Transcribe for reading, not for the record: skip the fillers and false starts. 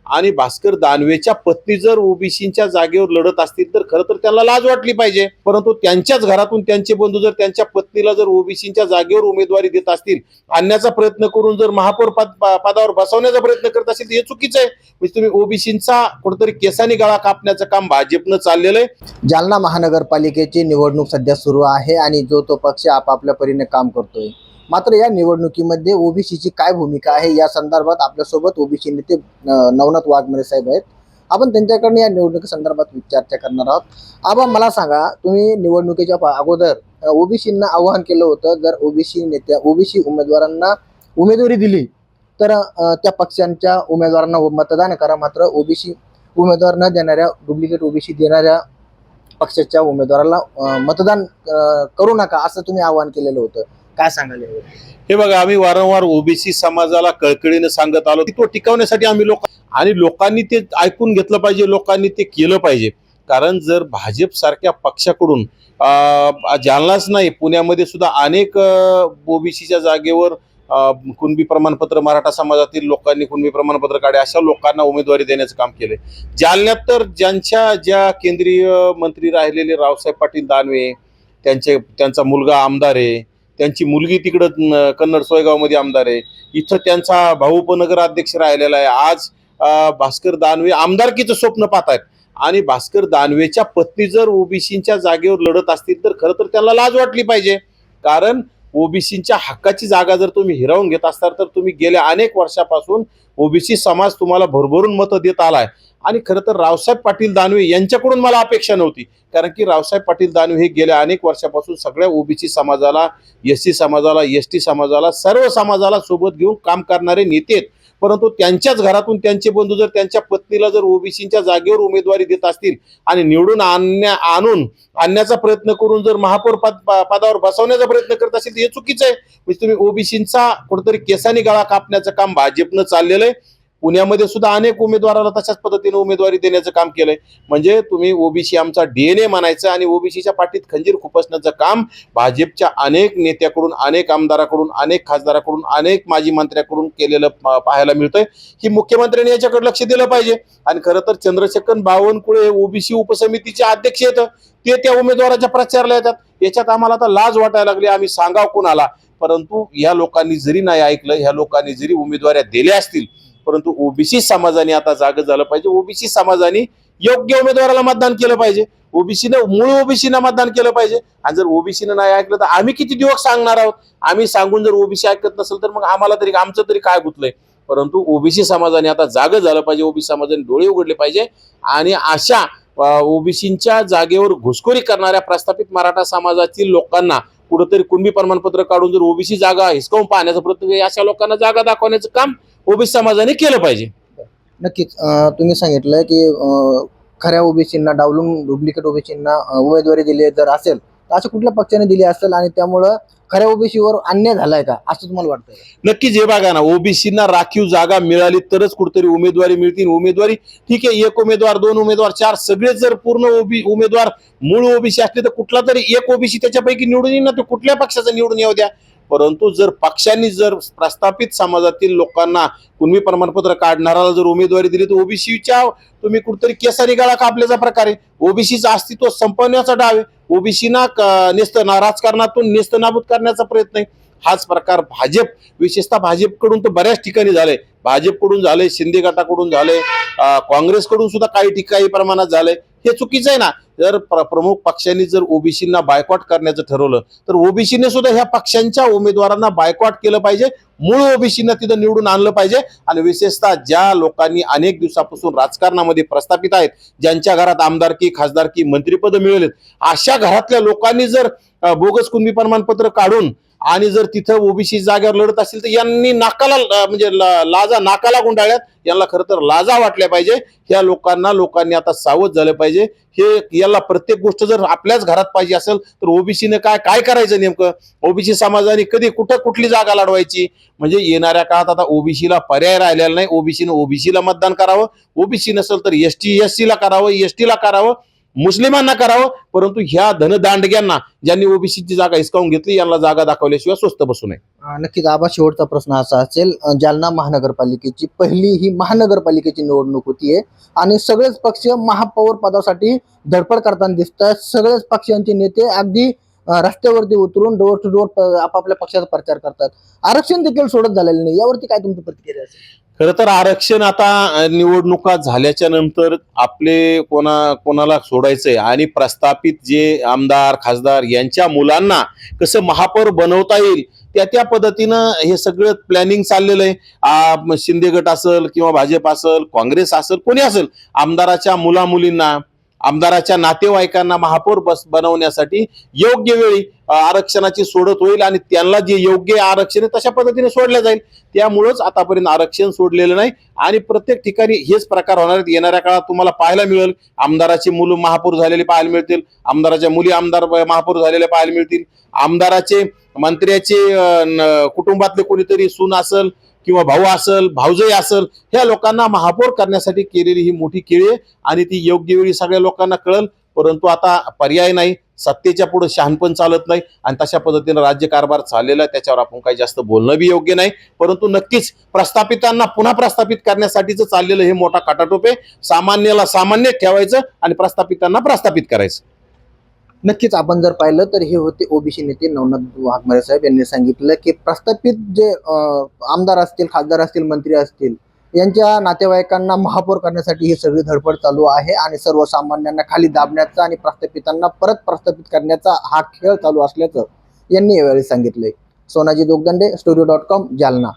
आणि भास्कर दानवेच्या पत्नी जर ओबीसीच्या जागेवर लढत असतील तर खरं तर त्यांना लाज वाटली पाहिजे, परंतु त्यांच्याच घरातून त्यांचे बंधू जर त्यांच्या पत्नीला जर ओबीसीच्या जागेवर उमेदवारी देत असतील, आणण्याचा प्रयत्न करून जर महापौर पदावर बसवण्याचा प्रयत्न करत असतील हे चुकीचं आहे. म्हणजे तुम्ही ओबीसीचा कुठेतरी केसानी गळा कापण्याचं काम भाजपनं चाललेलं आहे. जालना महानगरपालिकेची निवडणूक सध्या सुरू आहे आणि जो तो पक्ष आपापल्या परीने काम करतोय. मात्र या निवडणुकीमध्ये ओबीसीची काय भूमिका आहे या संदर्भात आपल्यासोबत ओबीसी नेते नवनाथ वाघमारे साहेब आहेत. आपण त्यांच्याकडून या निवडणुकी संदर्भात चर्चा करणार आहोत. आबा, मला सांगा, तुम्ही निवडणुकीच्या अगोदर ओबीसींना आवाहन केलं होतं, जर ओबीसी उमेदवारांना उमेदवारी दिली तर त्या पक्षांच्या उमेदवारांना मतदान करा, मात्र ओबीसी उमेदवार न देणाऱ्या, डुप्लिकेट ओबीसी देणाऱ्या पक्षाच्या उमेदवाराला मतदान करू नका, असं तुम्ही आवाहन केलेलं होतं. काय सांगाल? हे बघा, आम्ही वारंवार ओबीसी समाजाला कळकळीने सांगत आलो की तो टिकवण्यासाठी आम्ही लोकांनी ते ऐकून घेतलं पाहिजे, लोकांनी ते केलं पाहिजे. कारण जर भाजप सारख्या पक्षाकडून जालनाच नाही, पुण्यामध्ये सुद्धा अनेक ओबीसीच्या जागेवर कुणबी प्रमाणपत्र, मराठा समाजातील लोकांनी कुणबी प्रमाणपत्र काढले, अशा लोकांना उमेदवारी देण्याचं काम केलंय. जालन्यात तर ज्या केंद्रीय मंत्री राहिलेले रावसाहेब पाटील दानवे, त्यांचा मुलगा आमदार आहे, त्यांची मुलगी तिकडं कन्नड सोयगावमध्ये आमदार आहे, इथं त्यांचा भाऊ उपनगराध्यक्ष राहिलेला आहे. आज भास्कर दानवे आमदारकीचं स्वप्न पाहतायत आणि भास्कर दानवेच्या पत्नी जर ओबीसीच्या जागेवर लढत असतील तर खरं तर त्यांना लाज वाटली पाहिजे. कारण ओबीसीच्या हक्काची जागा जर तुम्ही हिरावून घेत असताल तर तुम्ही गेल्या अनेक वर्षापासून ओबीसी समाज तुम्हाला भरभरून मतं देत आलाय. आणि खरं तर रावसाहेब पाटील दानवे यांच्याकडून मला अपेक्षा नव्हती, कारण की रावसाहेब पाटील दानवे हे गेल्या अनेक वर्षापासून सगळ्या ओबीसी समाजाला, एससी समाजाला, एसटी समाजाला, सर्व समाजाला सोबत घेऊन काम करणारे नेते आहेत. परंतु त्यांच्याच घरातून त्यांचे बंधू जर त्यांच्या पत्नीला जर ओबीसीच्या जागेवर उमेदवारी देत असतील आणि निवडून आणण्याचा प्रयत्न करून जर महापौर पदावर बसवण्याचा प्रयत्न करत असतील हे चुकीचं आहे. म्हणजे तुम्ही ओबीसीचा कुठेतरी केसानी गळा कापण्याचं काम भाजपनं चाललेलं आहे. पुण्यामध्ये सुद्धा अनेक उमेदवाराला तशाच पद्धतीने उमेदवारी देण्याचं काम केलंय. म्हणजे तुम्ही ओबीसी आमचा डीएनए म्हणायचं आणि ओबीसीच्या पाठीत खंजीर खुपसण्याचं काम भाजपच्या अनेक नेत्याकडून, अनेक आमदाराकडून, अनेक खासदाराकडून, अनेक माजी मंत्र्याकडून केलेलं पाहायला मिळतंय. ही मुख्यमंत्र्यांनी याच्याकडे लक्ष दिलं पाहिजे. आणि खरं तर चंद्रशेखर बावनकुळे ओबीसी उपसमितीचे अध्यक्ष आहेत, ते त्या उमेदवाराच्या प्रचाराला येतात. याच्यात आम्हाला आता लाज वाटायला लागली, आम्ही सांगाव कोणाला. परंतु या लोकांनी जरी नाही ऐकलं, ह्या लोकांनी जरी उमेदवाऱ्या दिल्या असतील, परंतु ओबीसी समाजाने आता जागं झालं पाहिजे. ओबीसी समाजाने योग्य उमेदवाराला मतदान केलं पाहिजे. मूळ ओबीसीनं मतदान केलं पाहिजे. आणि जर ओबीसीनं नाही ऐकलं तर आम्ही किती दिवस सांगणार आहोत? आम्ही सांगून जर ओबीसी ऐकत नसेल तर मग आमचं तरी काय गुतलंय? परंतु ओबीसी समाजाने आता जागं झालं पाहिजे, ओबीसी समाजाने डोळे उघडले पाहिजे. आणि अशा ओबीसीच्या जागेवर घुसखोरी करणाऱ्या प्रस्थापित मराठा समाजातील लोकांना कुठेतरी कुणबी प्रमाणपत्र काढून जर ओबीसी जागा हिसकावून पाहण्याचा प्रयत्न, अशा लोकांना जागा दाखवण्याचं काम ओबीसी समाजाने केलं पाहिजे. नक्कीच. तुम्ही सांगितलं की खऱ्या ओबीसींना डावलून डुप्लिकेट ओबीसींना उमेदवारी दिली जर असेल तर अशा कुठल्या पक्षाने दिली असेल आणि त्यामुळं खऱ्या ओबीसीवर अन्याय झालाय का, असं तुम्हाला वाटतंय? नक्कीच. हे बघा ना, ओबीसींना राखीव जागा मिळाली तरच कुठेतरी उमेदवारी मिळतील. उमेदवारी ठीक आहे, एक उमेदवार, दोन उमेदवार, चार, सगळे जर पूर्ण उमेदवार मूळ ओबीसी असले तर कुठला तरी एक ओबीसी त्याच्यापैकी निवडून येईल ना, तो कुठल्या पक्षाचा निवडून येऊ द्या. परंतु जर पक्षांनी जर प्रस्थापित समाजातील लोकांना कुणबी प्रमाणपत्र काढणाऱ्याला जर उमेदवारी दिली तर ओबीसीच्या तुम्ही कुठेतरी केसारी गळा कापल्याचा प्रकार आहे. ओबीसीचं अस्तित्व संपवण्याचा डाव आहे. ओबीसीना राजकारणातून नेस्तनाबूत करण्याचा प्रयत्न आहे. हाच प्रकार विशेषतः भाजपकडून तर बऱ्याच ठिकाणी झालंय. भाजपकडून झालंय, शिंदे गटाकडून झालंय, काँग्रेसकडून सुद्धा काही प्रमाणात झालंय. हे चुकीचं आहे ना. जर प्रमुख पक्षांनी जर ओबीसींना बायकॉट करण्याचं ठरवलं तर ओबीसीने सुद्धा ह्या पक्षांच्या उमेदवारांना बायकॉट केलं पाहिजे. मूळ ओबीसींना तिथं निवडून आणलं पाहिजे. आणि विशेषतः ज्या लोकांनी अनेक दिवसापासून राजकारणामध्ये प्रस्थापित आहेत, ज्यांच्या घरात आमदारकी, खासदारकी, मंत्रिपद मिळवलेत, अशा घरातल्या लोकांनी जर बोगस कुणबी प्रमाणपत्र काढून आणि जर तिथं ओबीसी जागेवर लढत असतील तर यांनी नाकाला गुंडाळ्यात. यांना खरं तर लाजा वाटल्या पाहिजे. ह्या लोकांनी आता सावध झालं पाहिजे. याला प्रत्येक गोष्ट जर आपल्याच घरात पाहिजे असेल तर ओबीसीने काय करायचं नेमकं? ओबीसी समाजाने कधी कुठली जागा लढवायची? म्हणजे येणाऱ्या काळात आता ओबीसीला पर्याय राहिलेला नाही. ओबीसीला मतदान करावं. ओबीसी नसेल तर एसटीला करावं, एसटीला करावं. मुस्लिमांना करावं, परंतु ह्या धनदांडग्यांना ज्यांनी ओबीसीची जागा हिसकावून घेतली यांना जागा दाखवल्याशिवाय स्वस्त बसू नये. नक्कीच आबा, शेवटचा प्रश्न असा असेल, जालना महानगरपालिकेची पहिली ही महानगरपालिकेची निवडणूक होतीये आणि सगळेच पक्ष महापौर पदासाठी धडपड करताना दिसतात. सगळेच पक्षांचे नेते अगदी रस्त्यावरती उतरून डोर टू डोर आपापल्या पक्षाचा प्रचार करतात. आरक्षण देखील सोडत झालेलं नाही, यावरती काय तुमची प्रतिक्रिया असेल? खरं तर आरक्षण आता निवडणुका झाल्याच्या नंतर आपले कोणाला सोडायचंय आणि प्रस्थापित जे आमदार खासदार यांच्या मुलांना कसं महापौर बनवता येईल त्या पद्धतीनं हे सगळं प्लॅनिंग चाललेलं आहे. शिंदे गट असेल किंवा भाजप असेल, काँग्रेस असेल, कोणी असेल, आमदाराच्या मुलामुलींना, आमदाराच्या नातेवाईकांना महापौर बनवण्यासाठी योग्य वेळी आरक्षणाची सोडत होईल आणि त्यांना जे योग्य आरक्षण आहे तशा पद्धतीने सोडलं जाईल. त्यामुळेच आतापर्यंत आरक्षण सोडलेलं नाही आणि प्रत्येक ठिकाणी हेच प्रकार होणार आहेत. येणाऱ्या काळात तुम्हाला पाहायला मिळेल, आमदाराची मुलं महापौर झालेले पाहायला मिळतील, आमदाराच्या मुली आमदार महापौर झालेले पाहायला मिळतील, आमदाराचे मंत्र्याचे कुटुंबातले कोणीतरी सून असेल किंवा भाऊ असेल, भाऊजई असेल, ह्या लोकांना महापौर करण्यासाठी केलेली ही मोठी केळी आहे आणि ती योग्य वेळी सगळ्या लोकांना कळल. परंतु आता पर्याय नाही, सत्तेच्या पुढे शहाणपण चालत नाही आणि तशा पद्धतीने राज्यकारभार चाललेला आहे. त्याच्यावर आपण काही जास्त बोलणं बी योग्य नाही. परंतु नक्कीच प्रस्थापितांना पुन्हा प्रस्थापित करण्यासाठीच चाललेलं हे मोठा काटाटोप आहे. सामान्याला सामान्य ठेवायचं आणि प्रस्थापितांना प्रस्थापित करायचं. नक्कीच आपण जर पाहिलं तर हे होते ओबीसी नेते नवनाथ वाघमारे साहेब. यांनी सांगितलं की प्रस्थापित जे आमदार असतील, खासदार असतील, मंत्री असतील, यांच्या नातेवाईकांना महापौर करण्यासाठी ही सगळी धडपड चालू आहे आणि सर्वसामान्यांना खाली दाबण्याचा आणि प्रस्थापितांना परत प्रस्थापित करण्याचा हा खेळ चालू असल्याचं यांनी यावेळी सांगितलंय. सोनाजी दोगदंडे, Studio.com, जालना.